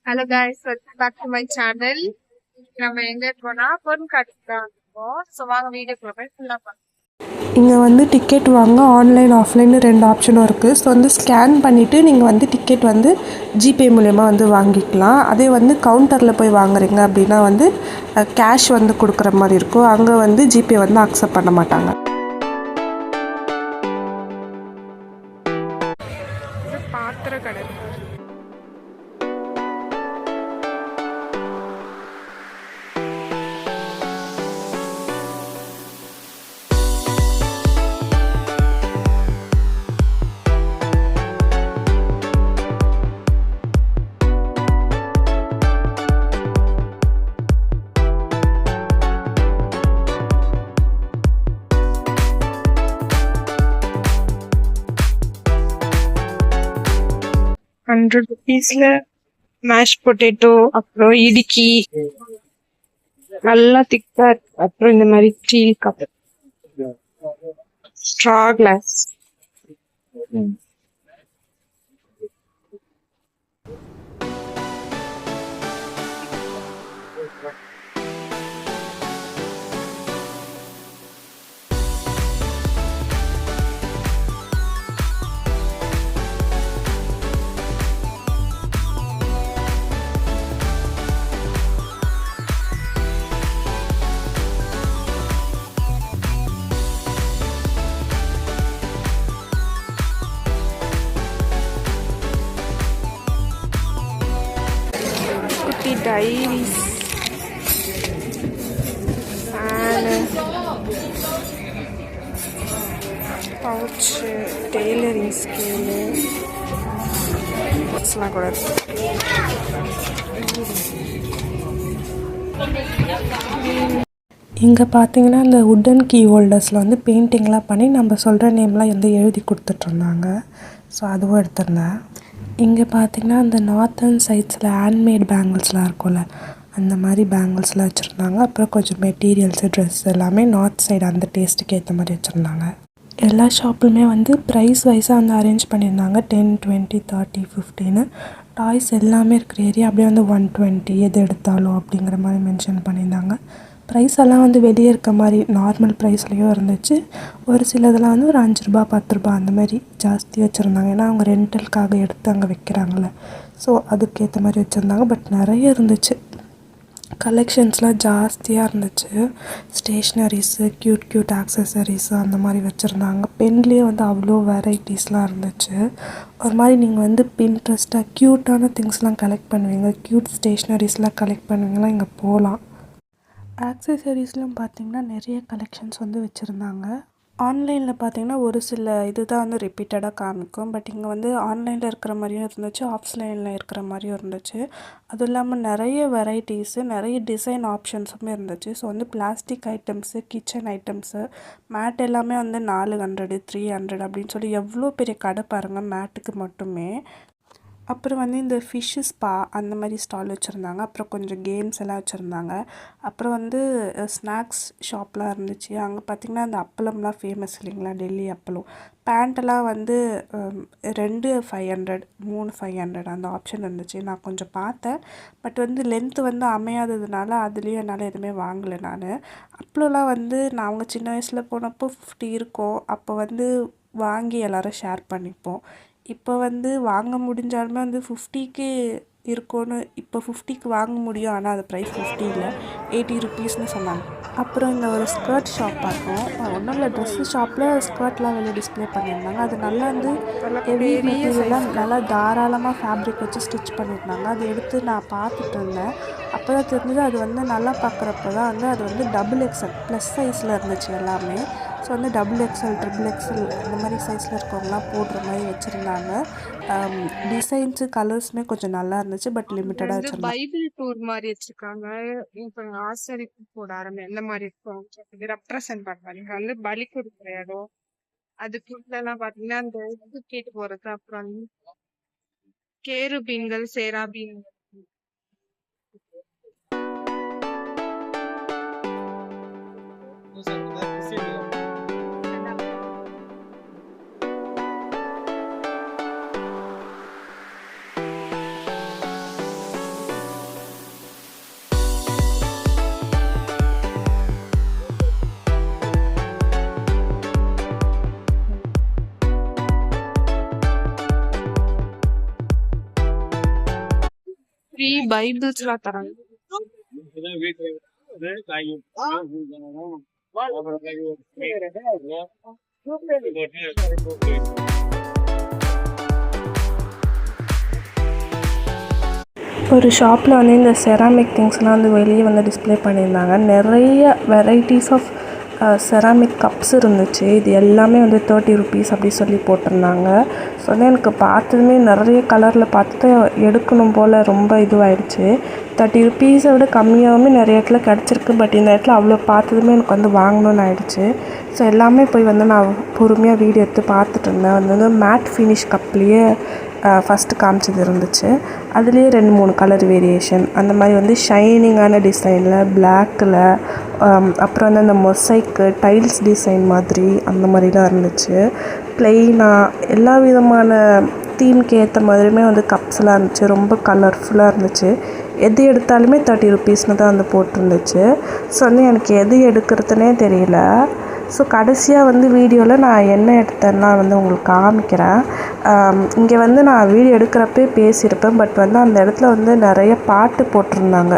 Hello guys, welcome back to my channel. நம்ம எங்க இருக்கோம்னா பொருட்காட்சிக்கு தான் இருக்கோம். ஸோ வாங்க வீடியோக்குள்ள போய் ஃபுல்லாக பார்க்கலாம். இங்கே வந்து டிக்கெட் வாங்க ஆன்லைன் ஆஃப்லைன் 2 ஆப்ஷனும் இருக்குது. ஸோ வந்து ஸ்கேன் பண்ணிவிட்டு நீங்கள் வந்து டிக்கெட் வந்து ஜிபே மூலயமா வந்து வாங்கிக்கலாம். அதே வந்து கவுண்டரில் போய் வாங்குறீங்க அப்படின்னா வந்து கேஷ் வந்து கொடுக்குற மாதிரி இருக்கும். அங்கே வந்து ஜிபே வந்து அக்செப்ட் பண்ண மாட்டாங்க. பாத்திர கடை ₹100 மேஷ் பொட்டேட்டோ, அப்புறம் இடுக்கி நல்லா திக்கா இருக்கு. அப்புறம் இந்த மாதிரி ஸ்டீல் கப், ஸ்ட்ரா கிளாஸ். குட்டி டைரிஸ், பவுச்சு, டெய்லரிங் ஸ்கேலு கூட இருக்கு. இங்கே பார்த்தீங்கன்னா இந்த உட்டன் கீ ஹோல்டர்ஸில் வந்து பெயிண்டிங்லாம் பண்ணி நம்ம சொல்கிற நேம்லாம் வந்து எழுதி கொடுத்துட்ருந்தாங்க. ஸோ அதுவும் எடுத்திருந்தேன். இங்கே பார்த்தீங்கன்னா அந்த நார்த்தன் சைட்ஸில் ஹேண்ட்மேட் பேங்கிள்ஸ்லாம் இருக்கும்ல, அந்த மாதிரி பேங்கிள்ஸ்லாம் வச்சுருந்தாங்க. அப்புறம் கொஞ்சம் மெட்டீரியல்ஸு, ட்ரெஸ் எல்லாமே நார்த் சைடு அந்த டேஸ்ட்டுக்கு ஏற்ற மாதிரி வச்சுருந்தாங்க. எல்லா ஷாப்புமே வந்து ப்ரைஸ் வைஸாக வந்து அரேஞ்ச் பண்ணியிருந்தாங்க. 10, 20, 30, 15 டாய்ஸ் எல்லாமே இருக்கிற ஏரியா அப்படியே வந்து 120 எது எடுத்தாலும் அப்படிங்கிற மாதிரி மென்ஷன் பண்ணியிருந்தாங்க. ப்ரைஸ் எல்லாம் வந்து வெளியே இருக்க மாதிரி நார்மல் ப்ரைஸ்லேயும் இருந்துச்சு. ஒரு சிலதெல்லாம் வந்து ஒரு ₹5, ₹10 அந்த மாதிரி ஜாஸ்தி வச்சுருந்தாங்க. ஏன்னா அவங்க ரெண்டலுக்காக எடுத்து அங்கே வைக்கிறாங்கள, ஸோ அதுக்கேற்ற மாதிரி வச்சுருந்தாங்க. பட் நிறைய இருந்துச்சு, கலெக்ஷன்ஸ்லாம் ஜாஸ்தியாக இருந்துச்சு. ஸ்டேஷ்னரிஸு, க்யூட் ஆக்சசரிஸு அந்த மாதிரி வச்சுருந்தாங்க. பென்லேயே வந்து அவ்வளோ வெரைட்டிஸ்லாம் இருந்துச்சு. ஒரு மாதிரி நீங்கள் வந்து பின்ட்ரெஸ்ட்டாக க்யூட்டான திங்ஸ்லாம் கலெக்ட் பண்ணுவீங்க, க்யூட் ஸ்டேஷ்னரிஸ்லாம் கலெக்ட் பண்ணுவீங்கன்னா இங்கே போகலாம். ஆக்சசரிஸ்லாம் பார்த்திங்கன்னா நிறைய கலெக்ஷன்ஸ் வந்து வச்சுருந்தாங்க. ஆன்லைனில் பார்த்திங்கன்னா ஒரு சில இது தான் வந்து ரிப்பீட்டடாக காமிக்கும். பட் இங்கே வந்து ஆன்லைனில் இருக்கிற மாதிரியும் இருந்துச்சு, ஆஃப்லைனில் இருக்கிற மாதிரியும் இருந்துச்சு. அதுவும் இல்லாமல் நிறைய வெரைட்டிஸு, நிறைய டிசைன் ஆப்ஷன்ஸுமே இருந்துச்சு. ஸோ வந்து plastic items, kitchen items, mat எல்லாமே வந்து 400, 300 அப்படின்னு சொல்லி எவ்வளோ பெரிய கடை பாருங்கள் மேட்டுக்கு மட்டுமே. அப்புறம் வந்து இந்த ஃபிஷ்ஷு ஸ்பா அந்த மாதிரி ஸ்டால் வச்சுருந்தாங்க. அப்புறம் கொஞ்சம் கேம்ஸ் எல்லாம் வச்சுருந்தாங்க. அப்புறம் வந்து ஸ்நாக்ஸ் ஷாப்லாம் இருந்துச்சு. அங்கே பார்த்திங்கன்னா அந்த அப்பளம்லாம் ஃபேமஸ் இல்லைங்களா, டெல்லி அப்பளம். பேண்ட்டெல்லாம் வந்து 2 500, 3 500 அந்த ஆப்ஷன் இருந்துச்சு. நான் கொஞ்சம் பார்த்தேன், பட் வந்து லென்த்து வந்து அமையாததுனால அதுலேயும் என்னால் எதுவுமே வாங்கலை நான். அப்பளம்லாம் வந்து நான் அவங்க சின்ன வயசில் போனப்போ 50 இருக்கும். அப்போ வந்து வாங்கி எல்லோரும் ஷேர் பண்ணிப்போம். இப்போ வந்து வாங்க முடிஞ்சாலுமே வந்து 50க்கு இருக்கும்னு, இப்போ 50க்கு வாங்க முடியும். ஆனால் அது ப்ரைஸ் 50 இல்லை, ₹80ன்னு சொன்னாங்க. அப்புறம் இந்த ஒரு ஸ்கர்ட் ஷாப் பார்த்தோம். ஒன்றும் இல்லை, ட்ரெஸ்ஸு ஷாப்பில் ஸ்கர்ட்லாம் வெளியே டிஸ்பிளே பண்ணியிருந்தாங்க. அது நல்லா வந்து ஹெவி மெட்டீரியல்லாம் நல்லா தாராளமாக ஃபேப்ரிக் வச்சு ஸ்டிச் பண்ணியிருந்தாங்க. அது எடுத்து நான் பார்த்துட்டு இருந்தேன். அப்போ தான் தெரிஞ்சது அது வந்து நல்லா பார்க்குறப்ப தான் வந்து அது வந்து XXL ப்ளஸ் சைஸில் இருந்துச்சு எல்லாமே. ஸோ வந்து XXL, XXL அந்த மாதிரி சைஸில் இருக்கவங்களாம் போடுற மாதிரி வச்சுருந்தாங்க. டிசைன்ஸு, கலர்ஸுமே கொஞ்சம் நல்லா இருந்துச்சு, பட் லிமிட்டடாக வச்சுருந்தாங்க. பைபிள் டூர் மாதிரி வச்சிருக்காங்க. இப்போ ஆசரிப்பு கூடாரம் எந்த மாதிரி இருக்கும் இது ரெப்ரசன்ட் பண்ணுவாங்க. இங்கே வந்து பலி கொடுக்குற இடம், அதுக்குள்ளெல்லாம் பார்த்தீங்கன்னா அந்த இது கேட்டு போகிறது. அப்புறம் கேருபீன்கள், சேராபீன்கள். ஃப்ரீ பைபிள்ஸ்லாம் தராங்க. ஒரு ஷாப்பில் வந்து இந்த செராமிக் திங்ஸ்லாம் வந்து வெளியே வந்து டிஸ்ப்ளே பண்ணியிருந்தாங்க. நிறைய வெரைட்டிஸ் ஆஃப் செராமிக் கப்ஸ் இருந்துச்சு. இது எல்லாமே வந்து 30 ருபீஸ் அப்படி சொல்லி போட்டிருந்தாங்க. ஸோ வந்து எனக்கு பார்த்ததுமே நிறைய கலரில் பார்த்துட்டு எடுக்கணும் போல் ரொம்ப இதுவாகிடுச்சு. 30 ருபீஸை விட கம்மியாகவுமே நிறைய இடத்துல கிடச்சிருக்கு. பட் இந்த இடத்துல அவ்வளோ பார்த்ததுமே எனக்கு வந்து வாங்கணும்னு ஆயிடுச்சு. ஸோ எல்லாமே போய் வந்து நான் பொறுமையாக வீடியோ எடுத்து பார்த்துட்டு இருந்தேன். வந்து மேட் ஃபினிஷ் கப்லேயே ஃபஸ்ட்டு காமிச்சது இருந்துச்சு. அதுலேயே 2-3 கலர் வேரியேஷன் அந்த மாதிரி வந்து ஷைனிங்கான டிசைனில் பிளாக்கில், அப்புறம் வந்து அந்த மொசைக்கு டைல்ஸ் டிசைன் மாதிரி அந்த மாதிரிலாம் இருந்துச்சு. ப்ளெயினாக எல்லா விதமான தீம்க்கு ஏற்ற மாதிரியுமே வந்து கப்ஸ்லாம் இருந்துச்சு. ரொம்ப கலர்ஃபுல்லாக இருந்துச்சு. எது எடுத்தாலுமே 30 ருபீஸ்னு தான் வந்து போட்டிருந்துச்சு. ஸோ வந்து எனக்கு எது எடுக்கிறதுனே தெரியல. ஸோ கடைசியாக வந்து வீடியோவில் நான் என்ன எடுத்தேன்னா வந்து உங்களுக்கு காமிக்கிறேன். இங்கே வந்து நான் வீடியோ எடுக்கிறப்பே பேசியிருப்பேன். பட் வந்து அந்த இடத்துல வந்து நிறைய பாட்டு போட்டிருந்தாங்க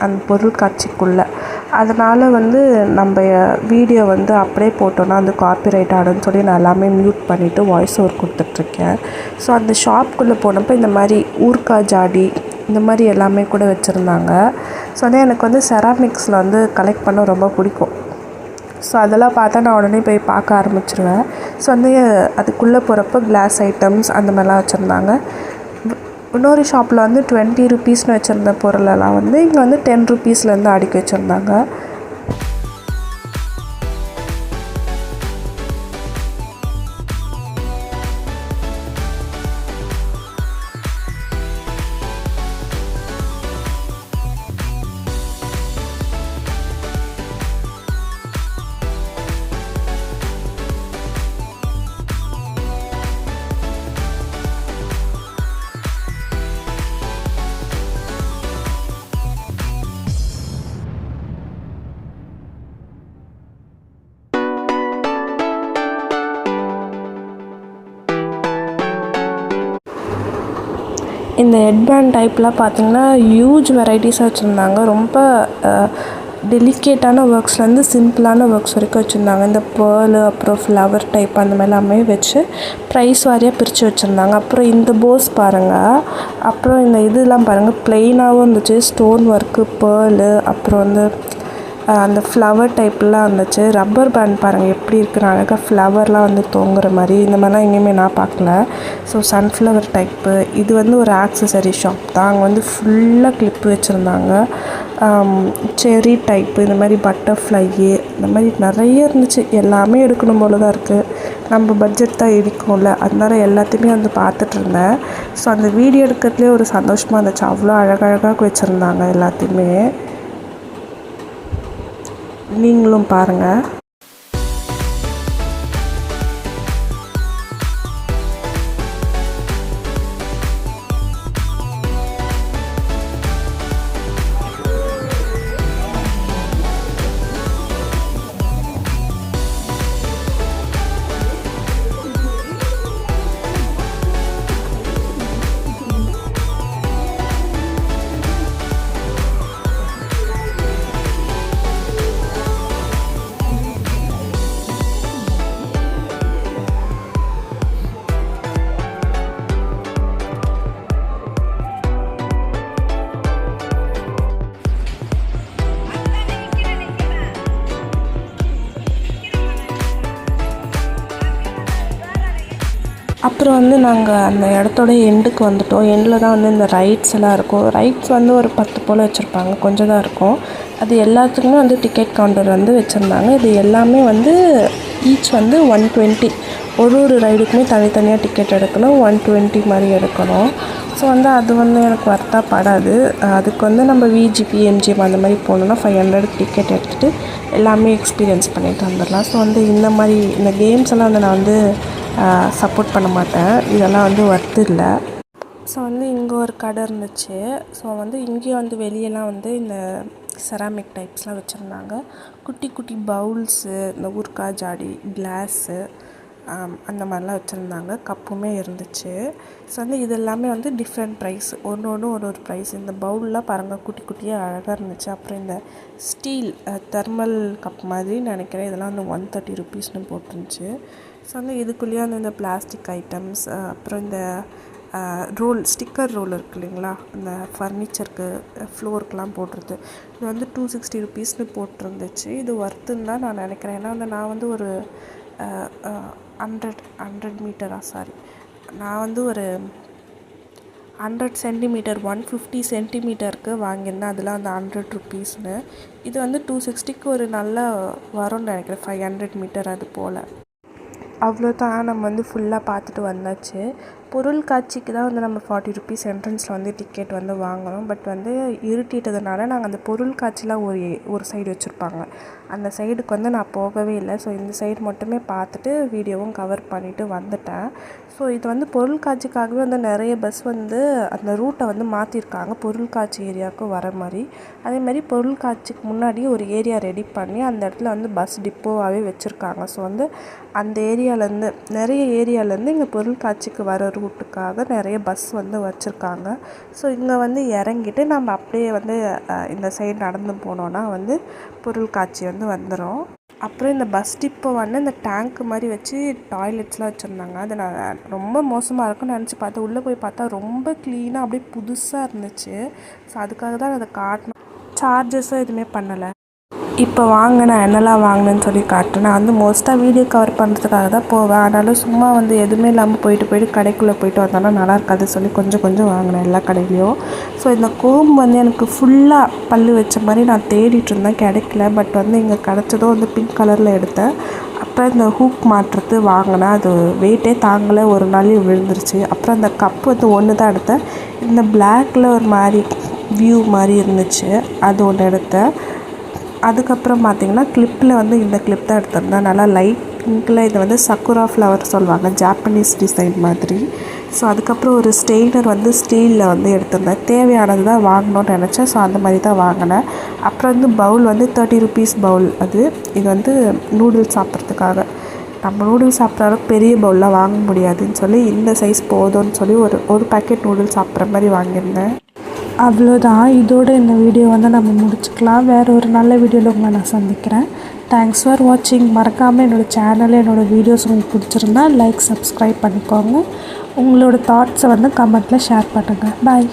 அந்த பொருள் காட்சிக்குள்ளே. அதனால் வந்து நம்ம வீடியோ வந்து அப்படியே போட்டோன்னா அந்த காப்பிரைட் ஆடுன்னு சொல்லி நான் எல்லாமே மியூட் பண்ணிவிட்டு வாய்ஸ் ஓவர் கொடுத்துட்ருக்கேன். ஸோ அந்த ஷாப்புக்குள்ளே போனப்போ இந்த மாதிரி ஊர்க்கா ஜாடி இந்த மாதிரி எல்லாமே கூட வச்சுருந்தாங்க. ஸோ வந்து எனக்கு வந்து செராமிக்ஸில் வந்து கலெக்ட் பண்ண ரொம்ப பிடிக்கும். ஸோ அதெல்லாம் பார்த்தா நான் உடனே போய் பார்க்க ஆரம்பிச்சிருவேன். ஸோ வந்து அதுக்குள்ளே போகிறப்போ கிளாஸ் ஐட்டம்ஸ் அந்த மாதிரிலாம் வச்சுருந்தாங்க. இன்னொரு ஷாப்பில் வந்து 20 ருபீஸ்னு வச்சுருந்த பொருளெல்லாம் வந்து இங்கே வந்து 10 ருபீஸ்லேருந்து அடுக்கி வச்சுருந்தாங்க. இந்த ஹெட்பேண்ட் டைப்லாம் பார்த்திங்கன்னா ஹியூஜ் வெரைட்டிஸாக வச்சுருந்தாங்க. ரொம்ப டெலிகேட்டான ஒர்க்ஸ்லேருந்து சிம்பிளான ஒர்க்ஸ் வரைக்கும் வச்சுருந்தாங்க. இந்த பேர்லு அப்புறம் ஃப்ளவர் டைப் அந்த மாதிரி எல்லாமே வச்சு ப்ரைஸ் வாரியாக பிரித்து வச்சுருந்தாங்க. அப்புறம் இந்த போஸ் பாருங்கள். அப்புறம் இந்த இதெல்லாம் பாருங்கள் ப்ளெயினாகவும் இருந்துச்சு. ஸ்டோன் ஒர்க்கு, பேர்லு, அப்புறம் வந்து அந்த ஃப்ளவர் டைப்லாம் இருந்துச்சு. ரப்பர் பேண்ட் பாருங்கள் எப்படி இருக்குன்னு அழகாக ஃப்ளவர்லாம் வந்து தொங்குற மாதிரி. இந்த மாதிரிலாம் எங்கேயுமே நான் பார்க்கல. So sunflower type. இது வந்து ஒரு ஆக்சசரி ஷாப் தான். அங்கே வந்து ஃபுல்லாக கிளிப்பு வச்சுருந்தாங்க. செரி டைப்பு, இந்த மாதிரி பட்டர்ஃப்ளையு, இந்த மாதிரி நிறைய இருந்துச்சு. எல்லாமே எடுக்கணும் போல தான் இருக்குது. நம்ம பட்ஜெட் தான் இடிக்கும்ல, அதனால எல்லாத்தையுமே வந்து பார்த்துட்டு இருந்தேன். ஸோ அந்த வீடியோ எடுக்கிறதுலேயே ஒரு சந்தோஷமாக இருந்துச்சு. அவ்வளோ அழகழகாக வச்சுருந்தாங்க எல்லாத்தையுமே. நீங்களும் பாருங்கள். அப்புறம் வந்து நாங்கள் அந்த இடத்தோட எண்டுக்கு வந்துட்டோம். எண்டில் தான் வந்து இந்த ரைட்ஸ் எல்லாம் இருக்கும். ரைட்ஸ் வந்து ஒரு 10 போல் வச்சுருப்பாங்க, கொஞ்சம் தான் இருக்கும். அது எல்லாத்துக்குமே வந்து டிக்கெட் கவுண்டர் வந்து வச்சுருந்தாங்க. இது எல்லாமே வந்து ஈச் வந்து 120. ஒரு ரைடுக்குமே தனித்தனியாக டிக்கெட் எடுக்கணும். 120 மாதிரி எடுக்கணும். ஸோ வந்து அது வந்து எனக்கு வர்த்தாக படாது. அதுக்கு வந்து நம்ம விஜிபி, எம்ஜிஎம் அந்த மாதிரி போகணுன்னா 500 டிக்கெட் எடுத்துகிட்டு எல்லாமே எக்ஸ்பீரியன்ஸ் பண்ணிட்டு வந்துடலாம். ஸோ வந்து இந்த மாதிரி இந்த கேம்ஸ் எல்லாம் வந்து நான் வந்து சப்போர்ட் பண்ண மாட்டேன். இதெல்லாம் வந்து ஒர்த்து இல்லை. ஸோ வந்து இங்கே ஒரு கடை இருந்துச்சு. ஸோ வந்து இங்கேயும் வந்து வெளியெல்லாம் வந்து இந்த செராமிக் டைப்ஸ்லாம் வச்சுருந்தாங்க. குட்டி குட்டி பவுல்ஸு, இந்த ஊர்க்கா ஜாடி, கிளாஸு, அந்த மாதிரிலாம் வச்சுருந்தாங்க. கப்புமே இருந்துச்சு. ஸோ வந்து இது எல்லாமே வந்து டிஃப்ரெண்ட் ப்ரைஸ். ஒன்று ஒன்று ஒரு ஒரு ப்ரைஸ். இந்த பவுல்லாம் பாருங்கள், குட்டி குட்டியாக அழகாக இருந்துச்சு. அப்புறம் இந்த ஸ்டீல் தெர்மல் கப் மாதிரி நினைக்கிறேன், இதெல்லாம் வந்து 130 ருபீஸ்னு போட்டிருந்துச்சு. ஸோ வந்து இதுக்குள்ளேயே வந்து இந்த பிளாஸ்டிக் ஐட்டம்ஸ், அப்புறம் இந்த ஸ்டிக்கர் ரோல் இருக்குது இல்லைங்களா, அந்த ஃபர்னிச்சருக்கு ஃப்ளோருக்கெலாம் போடுறது, இது வந்து 260 ருபீஸ்னு போட்டிருந்துச்சு. இது ஒர்த்துன்னு தான் நான் நினைக்கிறேன். ஏன்னா வந்து நான் வந்து ஒரு 100 மீட்டரா சாரி நான் வந்து ஒரு 100 சென்டிமீட்டர் 150 சென்டிமீட்டருக்கு வாங்கியிருந்தேன். அதெல்லாம் வந்து 100 ருபீஸ்னு. இது வந்து 260க்கு ஒரு நல்ல வரும்னு நினைக்கிறேன், 500 மீட்டர் அது போல். அவ்வளோதான், நம்ம வந்து ஃபுல்லாக பார்த்துட்டு வந்தாச்சு. பொருள் காட்சிக்கு தான் வந்து நம்ம 40 ருபீஸ் என்ட்ரன்ஸில் வந்து டிக்கெட் வந்து வாங்குகிறோம். பட் வந்து இருட்டிட்டதுனால நாங்கள் அந்த பொருள் காட்சிலாம் ஒரு சைடு வச்சுருப்பாங்க, அந்த சைடுக்கு வந்து நான் போகவே இல்லை. ஸோ இந்த சைடு மட்டுமே பார்த்துட்டு வீடியோவும் கவர் பண்ணிவிட்டு வந்துட்டேன். ஸோ இது வந்து பொருள் காட்சிக்காகவே வந்து நிறைய பஸ் வந்து அந்த ரூட்டை வந்து மாற்றிருக்காங்க, பொருள் காட்சி ஏரியாவுக்கு வர மாதிரி. அதேமாதிரி பொருள் காட்சிக்கு முன்னாடி ஒரு ஏரியா ரெடி பண்ணி அந்த இடத்துல வந்து பஸ் டிப்போவாகவே வச்சுருக்காங்க. ஸோ வந்து அந்த ஏரியாவிலேருந்து நிறைய ஏரியாவிலேருந்து இங்கே பொருள் காட்சிக்கு வர ரூட்டுக்காக நிறைய பஸ் வந்து வச்சுருக்காங்க. ஸோ இங்கே வந்து இறங்கிட்டு நம்ம அப்படியே வந்து இந்த சைடு நடந்து போனோன்னா வந்து பொருள் காட்சி வந்து வந்துடும். அப்புறம் இந்த பஸ் டிப்போ வந்து இந்த டேங்க் மாதிரி வச்சு டாய்லெட்ஸ்லாம் வச்சுருந்தாங்க. அது நான் ரொம்ப மோசமாக இருக்கும்னு நினச்சி பார்த்தேன். உள்ளே போய் பார்த்தா ரொம்ப க்ளீனாக அப்படியே புதுசாக இருந்துச்சு. ஸோ அதுக்காக தான் அதை காட்டணும். சார்ஜஸும் எதுவுமே பண்ணலை. இப்போ வாங்க, நான் என்னெல்லாம் வாங்கினேன்னு சொல்லி காட்டுறேன். நான் வந்து மோஸ்ட்டாக வீடியோ கவர் பண்ணுறதுக்காக தான் போவேன். ஆனாலும் சும்மா வந்து எதுவுமே இல்லாமல் போயிட்டு கடைக்குள்ளே போயிட்டு வந்தோன்னா நல்லா இருக்காது சொல்லி கொஞ்சம் வாங்கினேன் எல்லா கடையிலையும். ஸோ இந்த கோம் வந்து எனக்கு ஃபுல்லாக பல் வச்ச மாதிரி நான் தேடிட்டு இருந்தேன், கிடைக்கல. பட் வந்து இங்கே கிடச்சதும் வந்து பிங்க் கலரில் எடுத்தேன். அப்புறம் இந்த ஹூக் மாட்டுறது வாங்கினேன், அது வெயிட்டே தாங்கலை, ஒரு நாள் விழுந்துருச்சு. அப்புறம் அந்த கப் வந்து ஒன்று தான் எடுத்தேன். இந்த பிளாக்கில் ஒரு மாதிரி வியூ மாதிரி இருந்துச்சு, அது ஒன்று எடுத்தேன். அதுக்கப்புறம் பார்த்திங்கன்னா கிளிப்பில் வந்து இந்த கிளிப் தான் எடுத்திருந்தேன், நல்லா லைட் பிங்க்கில். இது வந்து சக்குரா ஃப்ளவர் சொல்லுவாங்க, ஜாப்பனீஸ் டிசைன் மாதிரி. ஸோ அதுக்கப்புறம் ஒரு ஸ்டெய்னர் வந்து ஸ்டீலில் வந்து எடுத்திருந்தேன். தேவையானது தான் வாங்கணும்னு நினச்சேன், ஸோ அந்த மாதிரி தான் வாங்கினேன். அப்புறம் வந்து பவுல் வந்து 30 ருபீஸ் பவுல். இது வந்து நூடுல்ஸ் சாப்பிட்றதுக்காக. நம்ம நூடுல்ஸ் சாப்பிட்ற அளவுக்கு பெரிய பவுல்லாம் வாங்க முடியாதுன்னு சொல்லி இந்த சைஸ் போதும்னு சொல்லி ஒரு பேக்கெட் நூடுல்ஸ் சாப்பிட்ற மாதிரி வாங்கியிருந்தேன். அவ்வளோதான், இதோட இந்த வீடியோ வந்து நம்ம முடிச்சுக்கலாம். வேறு ஒரு நல்ல வீடியோவில் உங்களை நான் சந்திக்கிறேன். தேங்க்ஸ் ஃபார் வாட்சிங். மறக்காமல் என்னோடய சேனல், என்னோடய வீடியோஸ் உங்களுக்கு பிடிச்சிருந்தா லைக், சப்ஸ்கிரைப் பண்ணிக்கோங்க. உங்களோட தாட்ஸை வந்து கமெண்ட்டில் ஷேர் பண்ணுங்கள். பாய்.